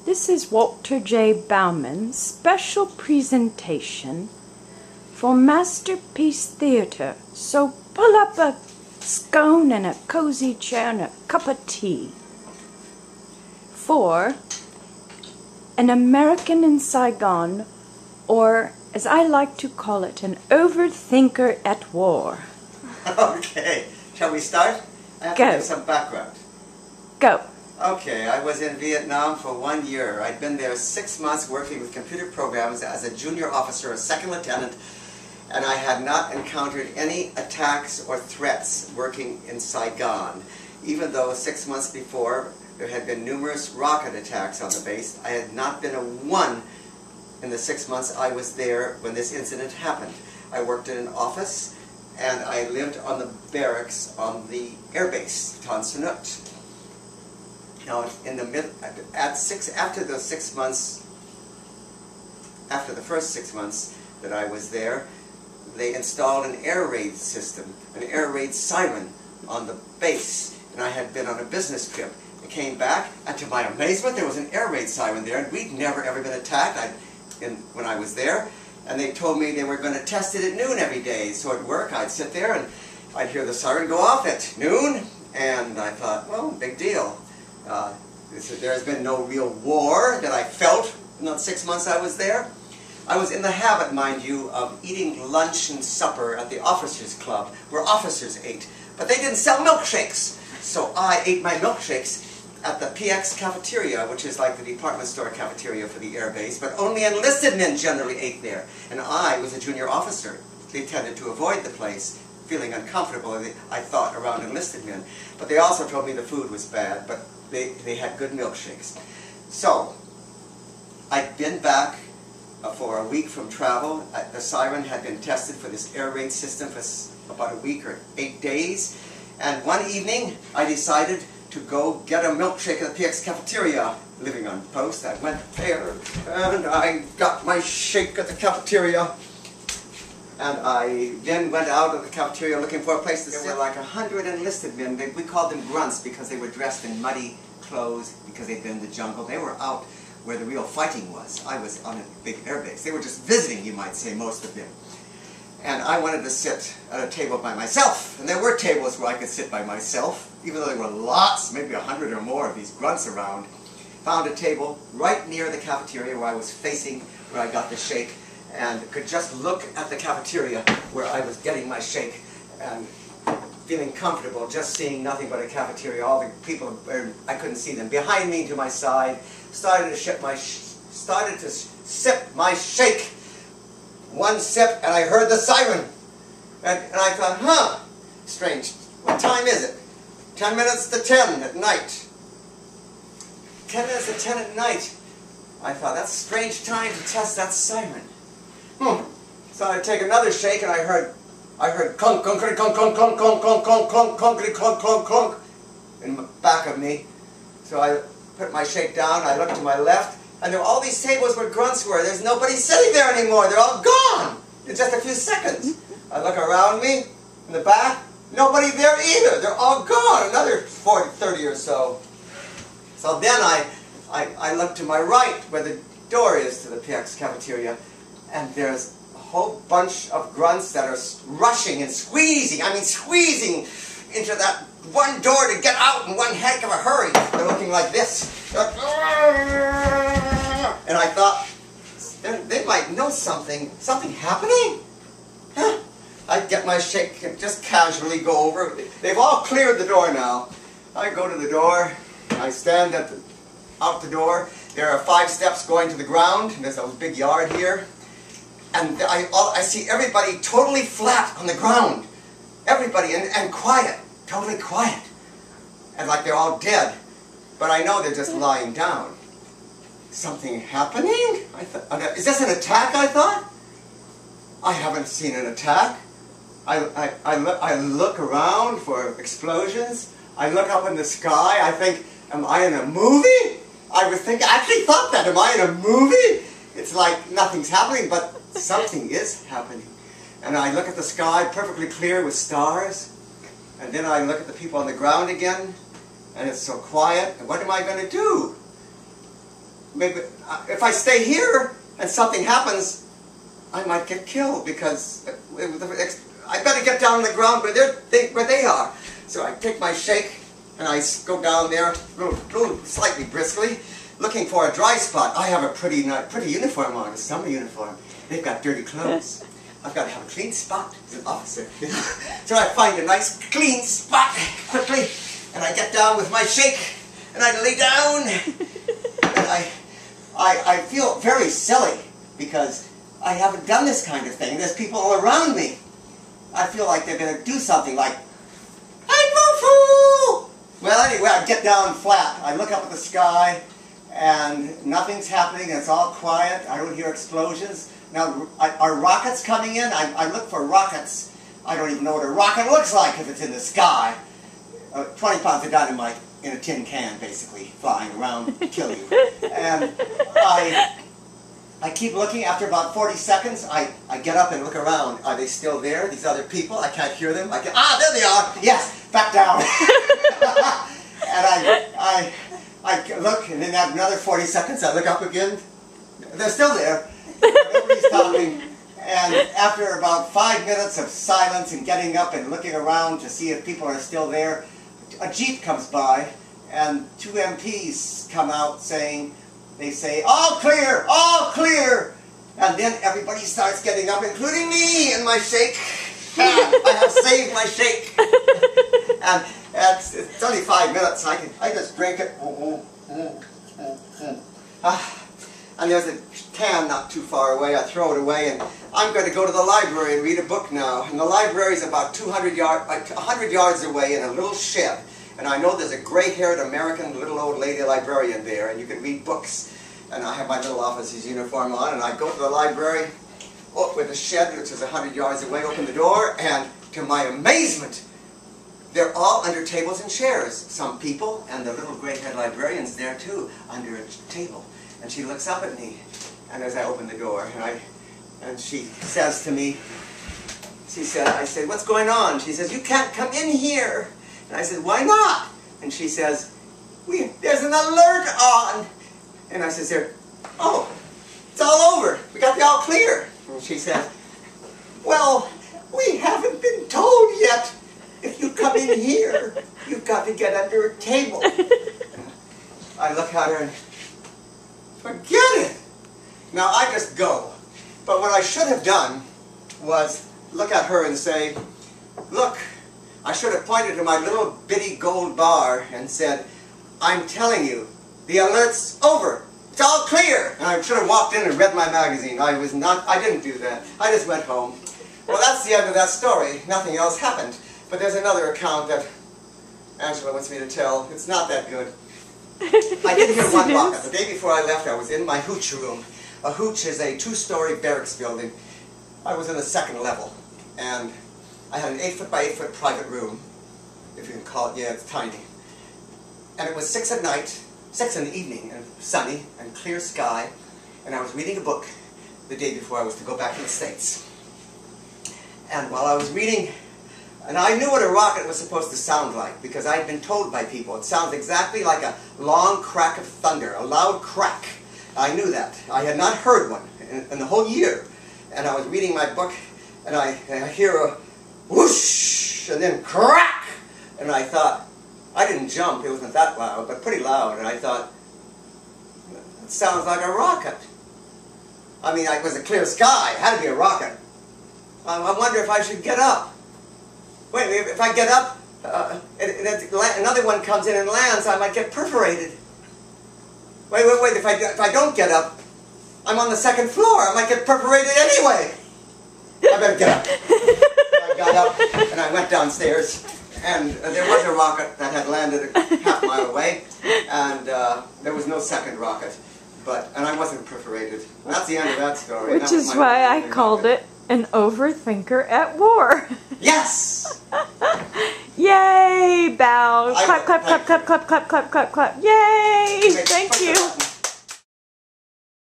This is Walter J. Bauman's special presentation for Masterpiece Theater. So pull up a scone and a cozy chair and a cup of tea for An American in Saigon, or as I like to call it, an overthinker at war. Okay, shall we start? I have Go. to give some background. Go. Okay, I was in Vietnam for 1 year. I'd been there 6 months working with computer programs as a junior officer, a second lieutenant, and I had not encountered any attacks or threats working in Saigon. Even though 6 months before there had been numerous rocket attacks on the base, I had not been a one in the 6 months I was there when this incident happened. I worked in an office and I lived on the barracks on the air base, Tan Son Nhut. Now, in the after the 6 months, after the first 6 months that I was there, they installed an air raid system, an air raid siren on the base, and I had been on a business trip. I came back, and to my amazement, there was an air raid siren there, and we'd never ever been attacked when I was there. And they told me they were going to test it at noon every day. So at work, I'd sit there and I'd hear the siren go off at noon, and I thought, well, big deal. There's been no real war that I felt in the 6 months I was there. I was in the habit, mind you, of eating lunch and supper at the officers' club, where officers ate. But they didn't sell milkshakes, so I ate my milkshakes at the PX cafeteria, which is like the department store cafeteria for the air base, but only enlisted men generally ate there. And I was a junior officer. They tended to avoid the place, feeling uncomfortable, I thought, around enlisted men. But they also told me the food was bad, but they had good milkshakes. So, I'd been back for a week from travel. The siren had been tested for this air raid system for about a week or 8 days. And one evening, I decided to go get a milkshake at the PX cafeteria, living on post. I went there, and I got my shake at the cafeteria. And I then went out of the cafeteria looking for a place to sit. There were like 100 enlisted men. We called them grunts because they were dressed in muddy clothes because they'd been in the jungle. They were out where the real fighting was. I was on a big air base. They were just visiting, you might say, most of them. And I wanted to sit at a table by myself. And there were tables where I could sit by myself, even though there were lots, maybe 100 or more of these grunts around. Found a table right near the cafeteria where I was facing, where I got the shake, and could just look at the cafeteria where I was getting my shake and feeling comfortable, just seeing nothing but a cafeteria. All the people, I couldn't see them. Behind me, to my side, started to sip my shake. One sip, and I heard the siren. And I thought, huh, strange. What time is it? 10 minutes to 10 at night. 10 minutes to 10 at night. I thought, that's a strange time to test that siren. So I take another shake, and I heard clunk, clunk, clunk, clunk, clunk, clunk, clunk, clunk, clunk, clunk, clunk, clunk, clunk, clunk, in the back of me. So I put my shake down, I looked to my left, and there were all these tables where grunts were. There's nobody sitting there anymore. They're all gone in just a few seconds. I look around me, in the back, nobody there either. They're all gone, another 40, 30 or so. So then I look to my right, where the door is to the PX cafeteria, and there's a whole bunch of grunts that are rushing and squeezing, squeezing into that one door to get out in one heck of a hurry. They're looking like this. And I thought, they might know something happening. Huh? I get my shake and just casually go over. They've all cleared the door now. I go to the door, I stand out the door. There are 5 steps going to the ground. There's a big yard here. And I see everybody totally flat on the ground. Everybody, and quiet, totally quiet. And like they're all dead. But I know they're just lying down. Something happening? I thought, is this an attack, I thought? I haven't seen an attack. I look around for explosions. I look up in the sky. I think, am I in a movie? I actually thought that. Am I in a movie? It's like nothing's happening, but something is happening. And I look at the sky, perfectly clear with stars. And then I look at the people on the ground again, and it's so quiet. And what am I going to do? maybe if I stay here and something happens, I might get killed because I better get down on the ground where they are. So I take my shake and I go down there, slightly briskly, looking for a dry spot. I have a pretty uniform on, a summer uniform. They've got dirty clothes. I've got to have a clean spot as an officer. So I find a nice clean spot quickly, and I get down with my shake, and I lay down, and I feel very silly because I haven't done this kind of thing. There's people all around me. I feel like they're going to do something like, "Hey, foo-foo!" Well, anyway, I get down flat. I look up at the sky, and nothing's happening. It's all quiet. I don't hear explosions. Now, are rockets coming in? I look for rockets. I don't even know what a rocket looks like if it's in the sky. 20 pounds of dynamite in a tin can, basically, flying around to kill you. And I keep looking. After about 40 seconds, I get up and look around. Are they still there, these other people? I can't hear them. There they are. Yes, back down. And I look, and then after another 40 seconds, I look up again. They're still there. Nobody's talking. And after about 5 minutes of silence and getting up and looking around to see if people are still there, a Jeep comes by, and 2 MPs come out saying, they say, "All clear, all clear." And then everybody starts getting up, including me and my shake. I have saved my shake. And it's only 5 minutes. I just drink it. And there's a can not too far away. I throw it away, and I'm going to go to the library and read a book now. And the library is about 100 yards away in a little shed. And I know there's a gray-haired American little old lady librarian there, and you can read books. And I have my little officer's uniform on, and I go to the library, with the shed, which is 100 yards away, open the door, and to my amazement, they're all under tables and chairs. Some people, and the little gray-haired librarian's there too, under a table. And she looks up at me, and as I open the door, and she says to me, I said, "What's going on?" She says, "You can't come in here." And I said, "Why not?" And she says, "There's an alert on." And I said, "Oh, it's all over. We got the all clear." And she says, "Well, we haven't been told yet. If you come in here, you've got to get under a table." I look at her and forget it. Now I just go. But what I should have done was look at her and say, "Look," I should have pointed to my little bitty gold bar and said, "I'm telling you, the alert's over. It's all clear." And I should have walked in and read my magazine. I didn't do that. I just went home. Well, that's the end of that story. Nothing else happened. But there's another account that Angela wants me to tell. It's not that good. I didn't hear one rocket. The day before I left, I was in my hooch room. A hooch is a 2-story barracks building. I was in the 2nd level, and I had an 8-foot by 8-foot private room, if you can call it. Yeah, it's tiny. And it was 6 at night, 6 in the evening, and sunny and clear sky, and I was reading a book the day before I was to go back to the States. And while I was reading, and I knew what a rocket was supposed to sound like, because I had been told by people it sounds exactly like a long crack of thunder, a loud crack. I knew that. I had not heard one in the whole year. And I was reading my book, and I hear a whoosh, and then crack. And I thought, I didn't jump, it wasn't that loud, but pretty loud. And I thought, it sounds like a rocket. I mean, it was a clear sky, it had to be a rocket. I wonder if I should get up. Wait, if I get up, another one comes in and lands, I might get perforated. Wait, if I don't get up, I'm on the 2nd floor, I might get perforated anyway. I better get up. I got up, and I went downstairs, and there was a rocket that had landed a half-mile away, and there was no 2nd rocket, and I wasn't perforated. And that's the end of that story. Which is why I called it an overthinker at war. Yes! Yay, bow. Clap, clap, clap, clap, clap, clap, clap, clap, clap. Yay! Thank you.